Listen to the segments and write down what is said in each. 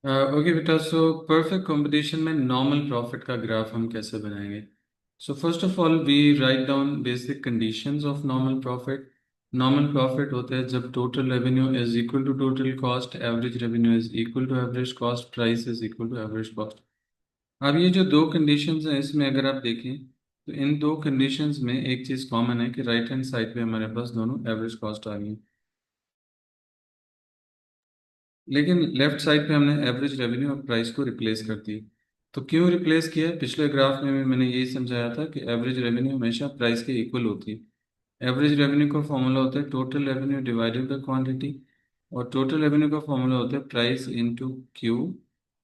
Okay बेटा, so perfect competition में normal profit का ग्राफ हम कैसे बनाएंगे? So first of all we write down basic conditions of normal profit. Normal profit होता है जब total revenue is equal to total cost, average revenue is equal to average cost, price is equal to average cost. अब ये जो दो conditions हैं इसमें अगर आप देखें तो इन दो कंडीशंस में एक चीज़ कॉमन है कि राइट हैंड साइड पे हमारे पास दोनों एवरेज कॉस्ट आ गई है, लेकिन लेफ्ट साइड पे हमने एवरेज रेवेन्यू और प्राइस को रिप्लेस कर दिया। तो क्यों रिप्लेस किया है? पिछले ग्राफ में भी मैंने यही समझाया था कि एवरेज रेवेन्यू हमेशा प्राइस के इक्वल होती है। एवरेज रेवेन्यू का फॉर्मूला होता है total revenue divided by quantity, और टोटल रेवेन्यू का फॉर्मूला होता है price into Q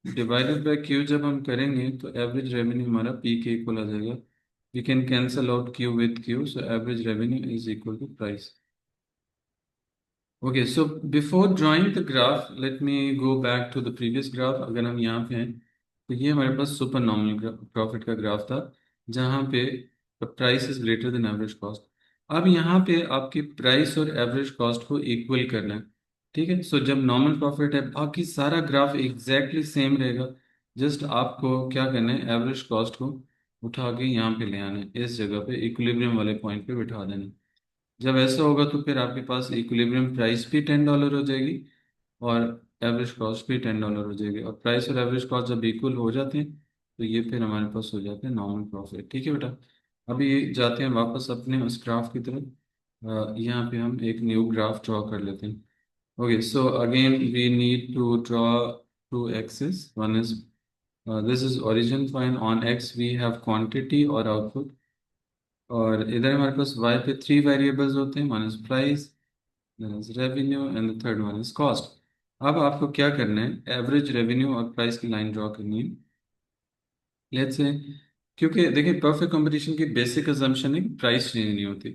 divided by Q. जब हम करेंगे तो एवरेज रेवेन्यू हमारा पी के इक्वल आ जाएगा। We can cancel out Q with Q, so average revenue is equal to price. Okay, so before drawing the graph let me go back to the previous graph. अगर हम यहाँ पे हैं तो ये हमारे पास सुपर नॉमिनल प्रॉफिट का ग्राफ था जहाँ पे price is greater than average cost. अब यहाँ पे आपकी प्राइस और एवरेज कॉस्ट को इक्वल करना है। ठीक है, सो जब नॉर्मल प्रॉफिट है बाकी सारा ग्राफ एग्जैक्टली सेम रहेगा। जस्ट आपको क्या करना है, एवरेज कॉस्ट को उठा के यहाँ पे ले आना है, इस जगह पे इक्विलिब्रियम वाले पॉइंट पे बिठा देना है। जब ऐसा होगा तो फिर आपके पास इक्विलिब्रियम प्राइस भी $10 हो जाएगी और एवरेज कॉस्ट भी $10 हो जाएगी, और प्राइस और एवरेज कॉस्ट जब इक्वल हो जाते हैं तो ये फिर हमारे पास हो जाते हैं नॉर्मल प्रॉफिट। ठीक है बेटा, अभी जाते हैं वापस अपने उस ग्राफ की तरफ। यहाँ पे हम एक न्यू ग्राफ ड्रॉ कर लेते हैं। Okay, so again we need to draw two axis. One is this is origin point, on X we have quantity और आउटपुट, और इधर हमारे पास y पे थ्री वेरिएबल्स होते हैं, one is price, then is revenue and the third one is cost. अब आपको क्या करना है, एवरेज रेवेन्यू और प्राइस की लाइन ड्रॉ करनी है। लेट्स से, क्योंकि देखिए परफेक्ट कंपटीशन की बेसिक अजम्पशन है कि प्राइस चेंज नहीं होती।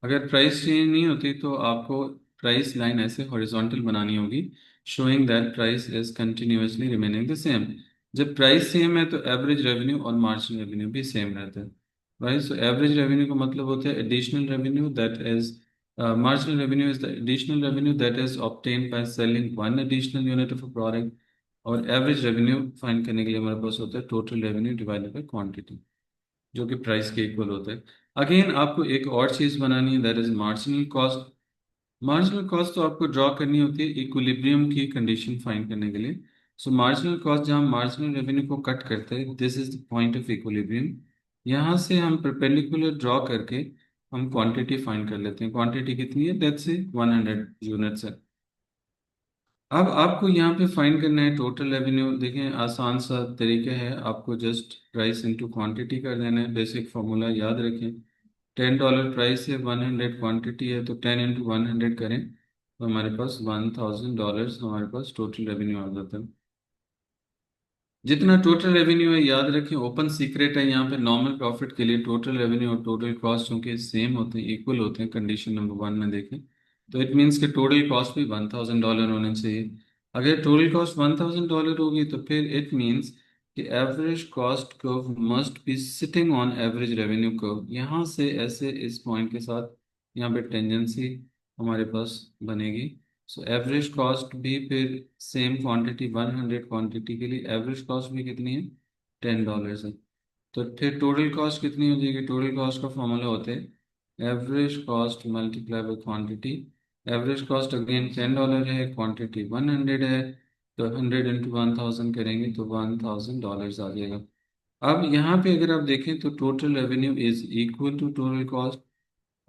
अगर प्राइस चेंज नहीं होती तो आपको प्राइस लाइन ऐसे हॉरिजॉन्टल बनानी होगी, showing that price is continuously remaining the same. जब प्राइस सेम है तो एवरेज रेवेन्यू और मार्जिनल रेवेन्यू भी सेम रहता है। राइट, सो एवरेज रेवेन्यू का मतलब होता है additional revenue that is, marginal revenue is the additional revenue that is obtained by selling one additional unit of a product, और एवरेज रेवेन्यू फाइंड करने के लिए हमारे पास होता है total revenue divided by quantity, जो कि प्राइस के इक्वल होता है। अगेन आपको एक और चीज बनानी है, that is marginal cost. Marginal cost तो आपको ड्रॉ करनी होती है इक्विलिब्रियम की कंडीशन फाइंड करने के लिए। सो मार्जिनल कॉस्ट जहाँ मार्जिनल रेवेन्यू को कट करते हैं, this is the point of equilibrium. यहाँ से हम परपेंडिकुलर ड्रॉ करके हम क्वांटिटी फाइंड कर लेते हैं। क्वांटिटी कितनी है, दैट्स 100 यूनिट्स है। अब आपको यहाँ पे फाइंड करना है टोटल रेवेन्यू। देखें आसान सा तरीका है, आपको जस्ट प्राइस इनटू क्वांटिटी कर देना है। बेसिक फॉर्मूला याद रखें, $10 प्राइस है, 100 क्वांटिटी है, तो 10 × 100 करें तो हमारे पास $1000 हमारे पास टोटल रेवेन्यू आ जाता है। जितना टोटल रेवेन्यू है याद रखें, ओपन सीक्रेट है यहाँ पे, नॉर्मल प्रॉफिट के लिए टोटल रेवेन्यू और टोटल कॉस्ट चूंकि सेम होते हैं, इक्वल होते हैं, कंडीशन नंबर वन में देखें तो इट मीन्स कि टोटल कॉस्ट भी $1000 होने चाहिए। अगर टोटल कॉस्ट $1000 होगी तो फिर इट मीन्स कि average cost curve must be sitting on average revenue curve. यहाँ से ऐसे इस पॉइंट के साथ यहाँ पे टेंजेंसी हमारे पास बनेगी। सो एवरेज कॉस्ट भी फिर सेम क्वांटिटी 100 क्वांटिटी के लिए एवरेज कॉस्ट भी कितनी है, $10 है। तो फिर टोटल कॉस्ट कितनी हो जाएगी, टोटल कॉस्ट का फॉर्मूला होता है average cost multiply by quantity. Average cost again $10 है, क्वांटिटी 100 है, तो 100 × 1000 करेंगे तो $1000 आ जाएगा। अब यहाँ पे अगर आप देखें तो total revenue is equal to total cost,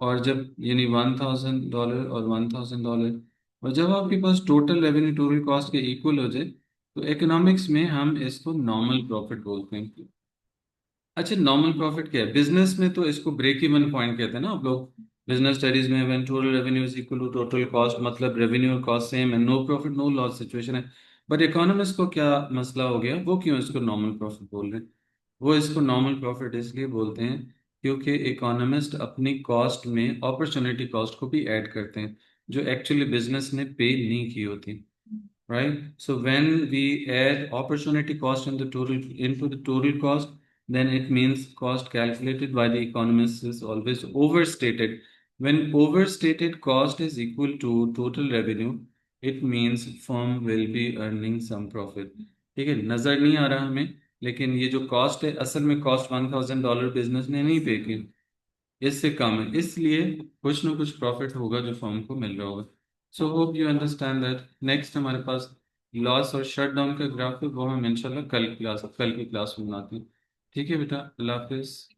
और जब यानी $1000 और $1000, और जब आपके पास टोटल रेवेन्यू टोटल कॉस्ट के इक्वल हो जाए तो इकोनॉमिक्स में हम इसको नॉर्मल प्रॉफिट बोलते हैं। अच्छा, नॉर्मल प्रॉफिट क्या है? बिजनेस में तो इसको ब्रेक इवन पॉइंट कहते हैं ना आप लोग, बिजनेस स्टडीज में, when total revenue is equal to total cost, मतलब रेवेन्यू और कॉस्ट सेम है, no profit no loss situation है। बट इकोनॉमिस्ट को क्या मसला हो गया, वो क्यों इसको नॉर्मल प्रॉफिट बोल रहे हैं? वो इसको नॉर्मल प्रॉफिट इसलिए बोलते हैं क्योंकि इकोनॉमिस्ट अपनी कॉस्ट में अपॉर्चुनिटी कॉस्ट को भी ऐड करते हैं जो एक्चुअली बिजनेस ने पे नहीं की होती। right? So when we add opportunity cost in the total into the total cost, then it means cost calculated by the economists is always overstated. When overstated cost is equal to total revenue, it means firm will be earning some profit. ठीक है, नजर नहीं आ रहा हमें, लेकिन ये जो cost है, असल में कॉस्ट $1,000 बिजनेस ने नहीं पे की, इससे कम है, इसलिए कुछ ना कुछ प्रॉफिट होगा जो फर्म को मिल रहा होगा। So hope you understand that. Next हमारे पास लॉस और शट डाउन का ग्राफ है, वो हम इंशाल्लाह कल की क्लास में बनाते हैं। ठीक है बेटा, अल्लाह हाफिज।